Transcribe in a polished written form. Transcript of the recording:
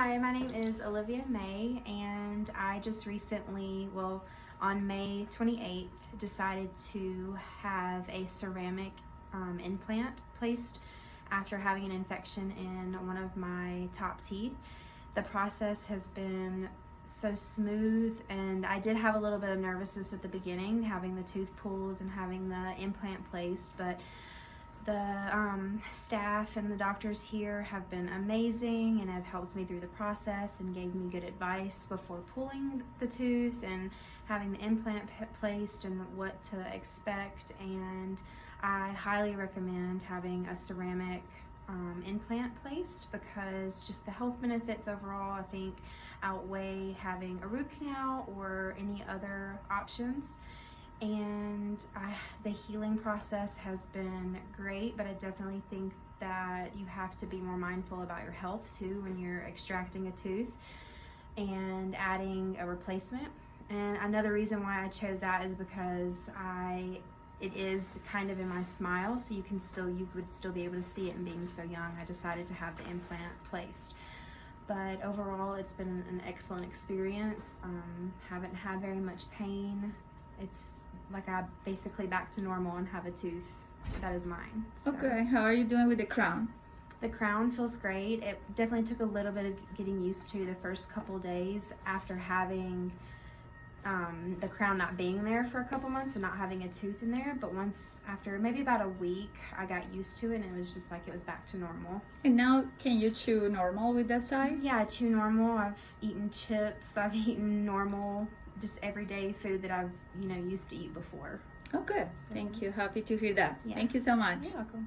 Hi, my name is Olivia May, and I just recently, on May 28th, decided to have a ceramic implant placed after having an infection in one of my top teeth. The process has been so smooth, and I did have a little bit of nervousness at the beginning, having the tooth pulled and having the implant placed, but the staff and the doctors here have been amazing and have helped me through the process and gave me good advice before pulling the tooth and having the implant placed and what to expect. And I highly recommend having a ceramic implant placed because just the health benefits overall, I think, outweigh having a root canal or any other options. And the healing process has been great, but I definitely think that you have to be more mindful about your health too when you're extracting a tooth and adding a replacement. And another reason why I chose that is because it is kind of in my smile, so you would still be able to see it. And being so young, I decided to have the implant placed. But overall, it's been an excellent experience. Haven't had very much pain. It's like I'm basically back to normal and have a tooth that is mine. So. Okay, how are you doing with the crown? The crown feels great. It definitely took a little bit of getting used to the first couple days after having the crown not being there for a couple months and not having a tooth in there. But once, after maybe about a week, I got used to it, and it was just like it was back to normal. And now, can you chew normal with that side? Yeah, I chew normal. I've eaten chips. I've eaten normal, just everyday food that I've used to eat before. Okay, so. Thank you. Happy to hear that. Yeah. Thank you so much. You're welcome.